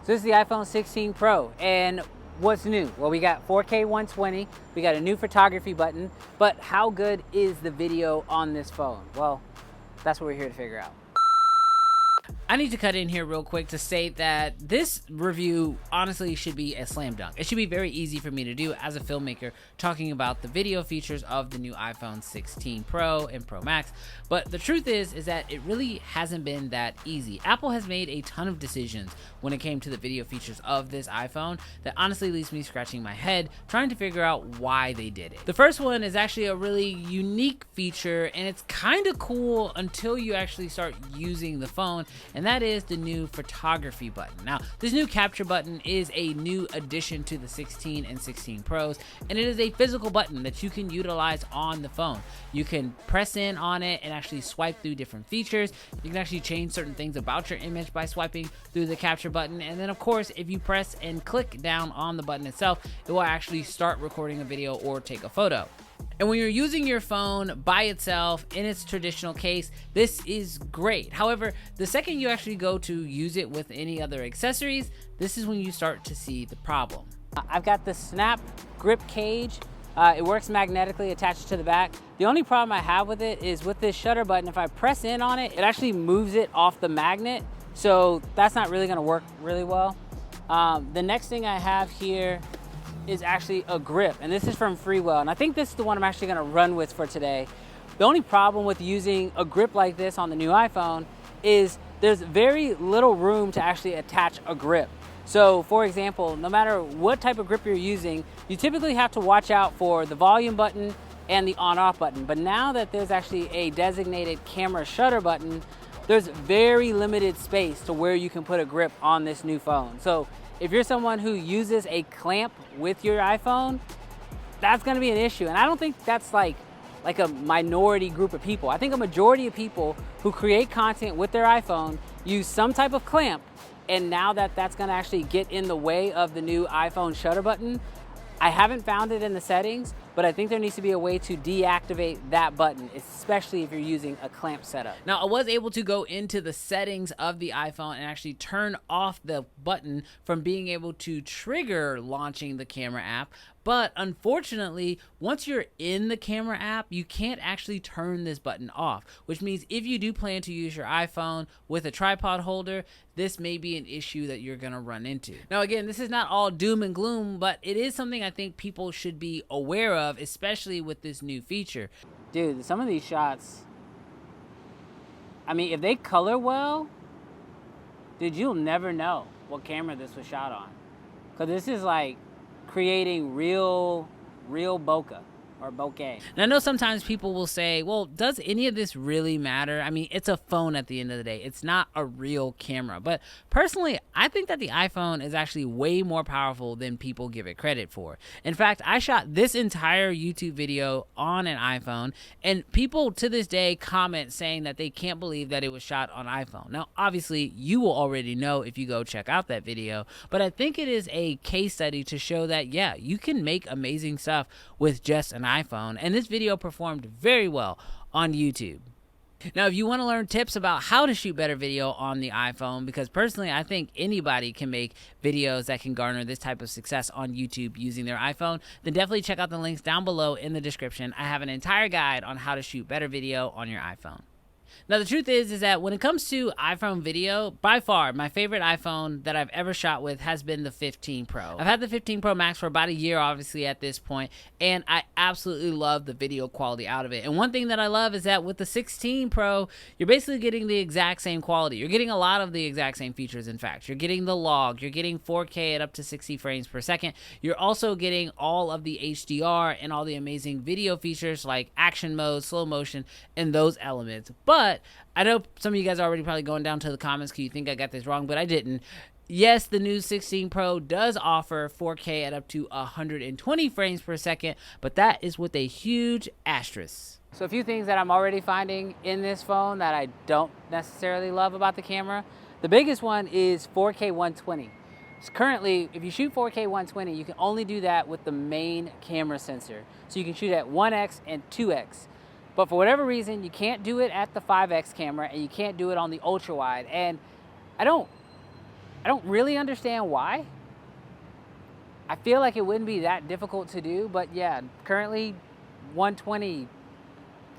So this is the iPhone 16 Pro, and what's new? Well, we got 4K 120, we got a new photography button, but how good is the video on this phone? Well, that's what we're here to figure out. I need to cut in here real quick to state that this review honestly should be a slam dunk. It should be very easy for me to do as a filmmaker, talking about the video features of the new iPhone 16 Pro and Pro Max. But the truth is that it really hasn't been that easy. Apple has made a ton of decisions when it came to the video features of this iPhone that honestly leaves me scratching my head trying to figure out why they did it. The first one is actually a really unique feature, and it's kind of cool until you actually start using the phone, and that is the new photography button. Now, this new capture button is a new addition to the 16 and 16 Pros, and it is a physical button that you can utilize on the phone. You can press in on it and actually swipe through different features. You can actually change certain things about your image by swiping through the capture button, and then of course, if you press and click down on the button itself, it will actually start recording a video or take a photo. And when you're using your phone by itself in its traditional case, this is great. However, the second you actually go to use it with any other accessories, this is when you start to see the problem. I've got the snap grip cage. It works magnetically attached to the back. The only problem I have with it is with this shutter button, if I press in on it, it actually moves it off the magnet. So that's not really gonna work really well. The next thing I have here is actually a grip, and this is from Freewell, and I think this is the one I'm actually gonna run with for today. The only problem with using a grip like this on the new iPhone is there's very little room to actually attach a grip. So for example, no matter what type of grip you're using, you typically have to watch out for the volume button and the on-off button. But now that there's actually a designated camera shutter button, there's very limited space to where you can put a grip on this new phone. So if you're someone who uses a clamp with your iPhone, that's gonna be an issue. And I don't think that's like a minority group of people. I think a majority of people who create content with their iPhone use some type of clamp, and now that that's gonna actually get in the way of the new iPhone shutter button, I haven't found it in the settings, but I think there needs to be a way to deactivate that button, especially if you're using a clamp setup. Now, I was able to go into the settings of the iPhone and actually turn off the button from being able to trigger launching the camera app. But unfortunately, once you're in the camera app, you can't actually turn this button off, which means if you do plan to use your iPhone with a tripod holder, this may be an issue that you're gonna run into. Now again, this is not all doom and gloom, but it is something I think people should be aware of, especially with this new feature. Dude, some of these shots, I mean, if they color well, dude, you'll never know what camera this was shot on. Cause this is like creating real bokeh or bokeh. And I know sometimes people will say, well, does any of this really matter? I mean, it's a phone at the end of the day. It's not a real camera. But personally, I think that the iPhone is actually way more powerful than people give it credit for. In fact, I shot this entire YouTube video on an iPhone, and people to this day comment saying that they can't believe that it was shot on iPhone. Now, obviously, you will already know if you go check out that video, but I think it is a case study to show that, yeah, you can make amazing stuff with just an iPhone, and this video performed very well on YouTube. Now, if you want to learn tips about how to shoot better video on the iPhone, because personally I think anybody can make videos that can garner this type of success on YouTube using their iPhone, then definitely check out the links down below in the description. I have an entire guide on how to shoot better video on your iPhone. Now, the truth is that when it comes to iPhone video, by far, my favorite iPhone that I've ever shot with has been the 15 Pro. I've had the 15 Pro Max for about a year, obviously, at this point, and I absolutely love the video quality out of it. And one thing that I love is that with the 16 Pro, you're basically getting the exact same quality. You're getting a lot of the exact same features, in fact. You're getting the log, you're getting 4K at up to 60 frames per second. You're also getting all of the HDR and all the amazing video features like action mode, slow motion, and those elements. But I know some of you guys are already probably going down to the comments because you think I got this wrong, but I didn't. Yes, the new 16 Pro does offer 4K at up to 120 frames per second, but that is with a huge asterisk. So a few things that I'm already finding in this phone that I don't necessarily love about the camera. The biggest one is 4K 120. So currently, if you shoot 4K 120, you can only do that with the main camera sensor. So you can shoot at 1x and 2x. But for whatever reason, you can't do it at the 5x camera, and you can't do it on the ultra wide. And I don't I don't really understand why. I feel like it wouldn't be that difficult to do, but yeah, currently 120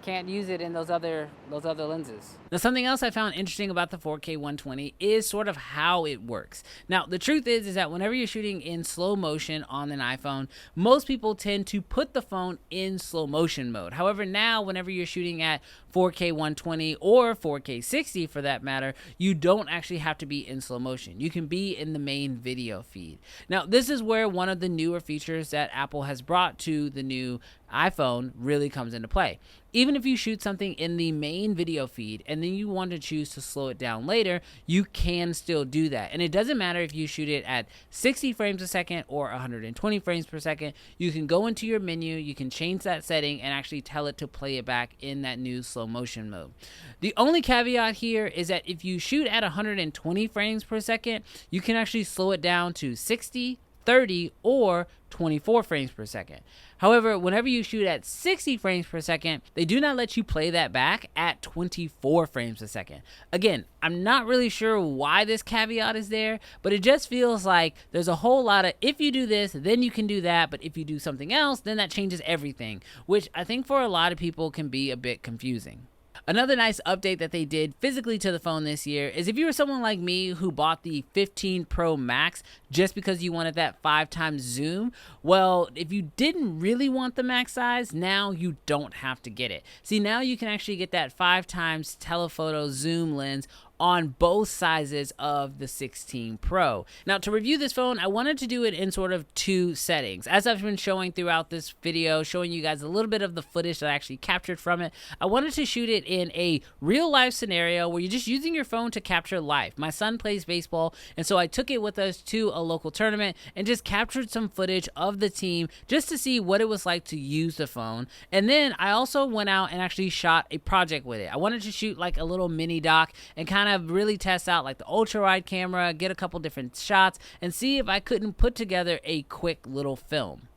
can't use it in those other lenses. Now, something else I found interesting about the 4K 120 is sort of how it works. Now, the truth is that whenever you're shooting in slow motion on an iPhone, most people tend to put the phone in slow motion mode. However, now whenever you're shooting at 4K 120 or 4K 60 for that matter, you don't actually have to be in slow motion. You can be in the main video feed. Now, this is where one of the newer features that Apple has brought to the new iPhone really comes into play. Even if you shoot something in the main video feed and then you want to choose to slow it down later, you can still do that. And it doesn't matter if you shoot it at 60 frames a second or 120 frames per second. You can go into your menu, you can change that setting and actually tell it to play it back in that new slow motion mode. The only caveat here is that if you shoot at 120 frames per second, you can actually slow it down to 60, 30, or 24 frames per second. However, whenever you shoot at 60 frames per second, they do not let you play that back at 24 frames a second. Again, I'm not really sure why this caveat is there, but it just feels like there's a whole lot of if you do this, then you can do that, but if you do something else, then that changes everything, which I think for a lot of people can be a bit confusing. Another nice update that they did physically to the phone this year is if you were someone like me who bought the 15 Pro Max just because you wanted that 5x zoom, well, if you didn't really want the max size, now you don't have to get it. See, now you can actually get that 5x telephoto zoom lens on both sizes of the 16 Pro. Now, to review this phone, I wanted to do it in sort of two settings. As I've been showing throughout this video, showing you guys a little bit of the footage that I actually captured from it, I wanted to shoot it in a real life scenario where you're just using your phone to capture life. My son plays baseball, and so I took it with us to a local tournament and just captured some footage of the team just to see what it was like to use the phone. And then I also went out and actually shot a project with it. I wanted to shoot like a little mini doc and kind of really test out like the ultra wide camera, get a couple different shots, and see if I couldn't put together a quick little film.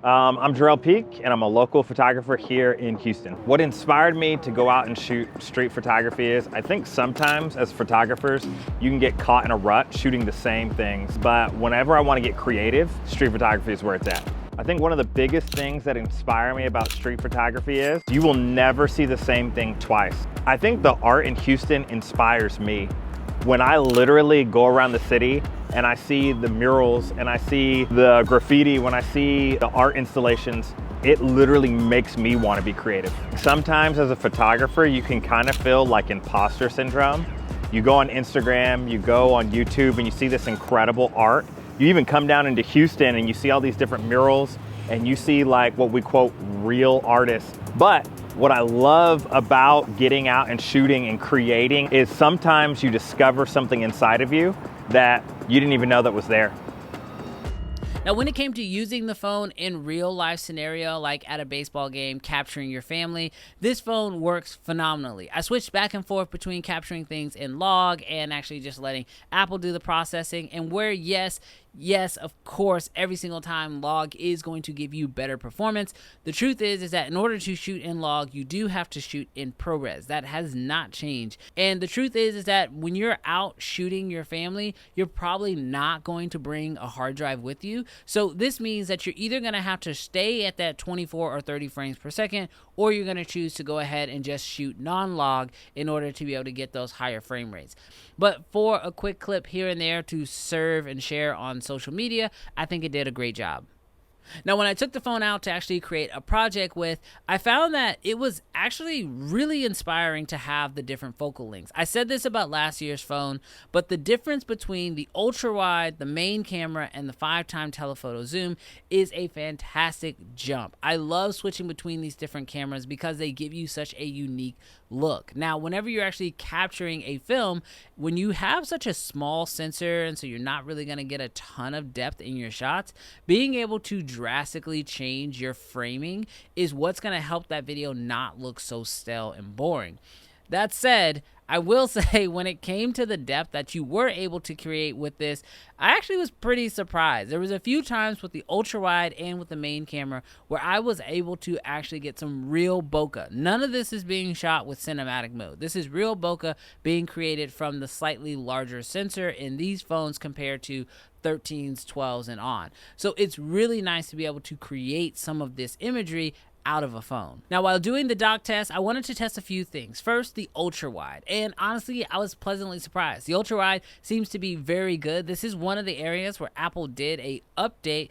I'm Jarrell Peak, and I'm a local photographer here in Houston. What inspired me to go out and shoot street photography is I think sometimes as photographers, you can get caught in a rut shooting the same things, but whenever I want to get creative, street photography is where it's at. I think one of the biggest things that inspire me about street photography is you will never see the same thing twice. I think the art in Houston inspires me. When I literally go around the city and I see the murals and I see the graffiti, when I see the art installations, it literally makes me want to be creative. Sometimes as a photographer, you can kind of feel like imposter syndrome. You go on Instagram, you go on YouTube, and you see this incredible art. You even come down into Houston and you see all these different murals and you see like what we quote real artists. But what I love about getting out and shooting and creating is sometimes you discover something inside of you that you didn't even know that was there. Now, when it came to using the phone in real life scenario, like at a baseball game, capturing your family, this phone works phenomenally. I switched back and forth between capturing things in log and actually just letting Apple do the processing, and where yes, of course, every single time log is going to give you better performance. The truth is that in order to shoot in log, you do have to shoot in ProRes. That has not changed. And the truth is that when you're out shooting your family, you're probably not going to bring a hard drive with you. So this means that you're either going to have to stay at that 24 or 30 frames per second, or you're going to choose to go ahead and just shoot non-log in order to be able to get those higher frame rates. But for a quick clip here and there to serve and share on social media, I think it did a great job. Now, when I took the phone out to actually create a project with, I found that it was actually really inspiring to have the different focal lengths. I said this about last year's phone, but the difference between the ultra wide, the main camera, and the 5x telephoto zoom is a fantastic jump. I love switching between these different cameras because they give you such a unique look. Now, whenever you're actually capturing a film, when you have such a small sensor and so you're not really going to get a ton of depth in your shots, being able to drastically change your framing is what's going to help that video not look so stale and boring. That said, I will say when it came to the depth that you were able to create with this, I actually was pretty surprised. There was a few times with the ultra wide and with the main camera where I was able to actually get some real bokeh. None of this is being shot with cinematic mode. This is real bokeh being created from the slightly larger sensor in these phones compared to 13s, 12s, and on. So it's really nice to be able to create some of this imagery out of a phone. Now, while doing the dock test, I wanted to test a few things. First, the ultra wide, and honestly, I was pleasantly surprised. The ultra wide seems to be very good. This is one of the areas where Apple did a update.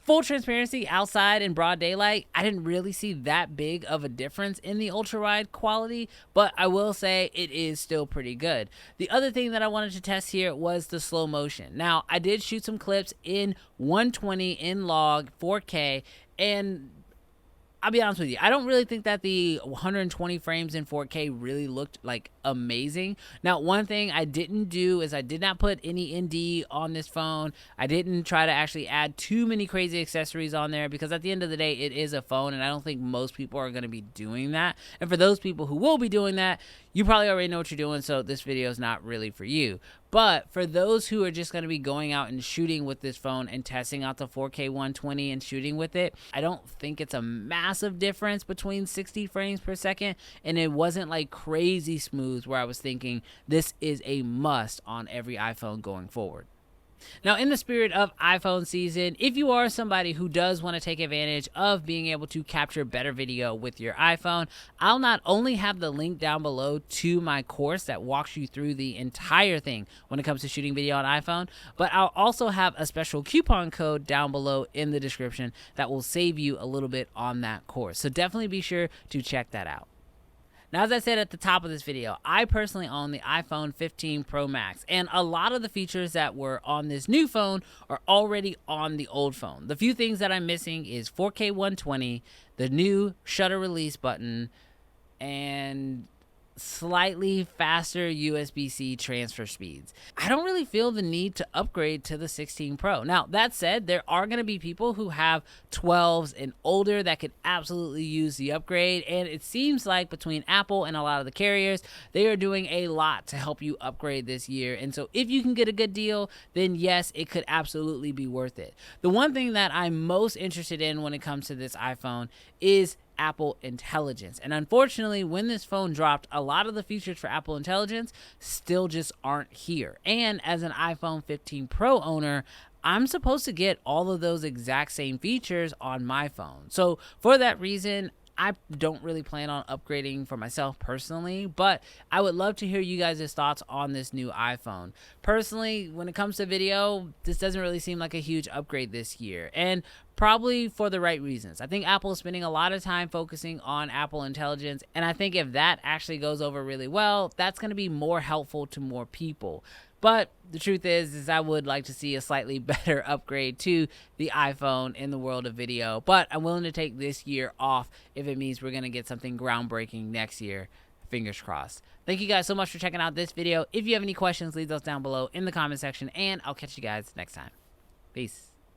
Full transparency, outside in broad daylight, I didn't really see that big of a difference in the ultra wide quality, but I will say it is still pretty good. The other thing that I wanted to test here was the slow motion. Now, I did shoot some clips in 120 in log 4K, and I'll be honest with you, I don't really think that the 120 frames in 4K really looked like amazing. Now, one thing I didn't do is I did not put any ND on this phone. I didn't try to actually add too many crazy accessories on there because at the end of the day, it is a phone, and I don't think most people are going to be doing that. And for those people who will be doing that, you probably already know what you're doing, so this video is not really for you. But for those who are just going to be going out and shooting with this phone and testing out the 4K 120 and shooting with it, I don't think it's a massive difference between 60 frames per second, and it wasn't like crazy smooth where I was thinking this is a must on every iPhone going forward. Now, in the spirit of iPhone season, if you are somebody who does want to take advantage of being able to capture better video with your iPhone, I'll not only have the link down below to my course that walks you through the entire thing when it comes to shooting video on iPhone, but I'll also have a special coupon code down below in the description that will save you a little bit on that course. So definitely be sure to check that out. Now, as I said at the top of this video, I personally own the iPhone 15 Pro Max, and a lot of the features that were on this new phone are already on the old phone. The few things that I'm missing is 4K 120, the new shutter release button, and slightly faster USB-C transfer speeds. I don't really feel the need to upgrade to the 16 Pro. Now, that said, there are going to be people who have 12s and older that could absolutely use the upgrade, and it seems like between Apple and a lot of the carriers, they are doing a lot to help you upgrade this year. And so if you can get a good deal, then yes, it could absolutely be worth it. The one thing that I'm most interested in when it comes to this iPhone is Apple Intelligence. And unfortunately, when this phone dropped, a lot of the features for Apple Intelligence still just aren't here. And as an iPhone 15 Pro owner, I'm supposed to get all of those exact same features on my phone. So for that reason, I don't really plan on upgrading for myself personally, but I would love to hear you guys' thoughts on this new iPhone. Personally, when it comes to video, this doesn't really seem like a huge upgrade this year, and probably for the right reasons. I think Apple is spending a lot of time focusing on Apple Intelligence, and I think if that actually goes over really well, that's going to be more helpful to more people. But the truth is I would like to see a slightly better upgrade to the iPhone in the world of video. But I'm willing to take this year off if it means we're going to get something groundbreaking next year. Fingers crossed. Thank you guys so much for checking out this video. If you have any questions, leave those down below in the comment section, and I'll catch you guys next time. Peace.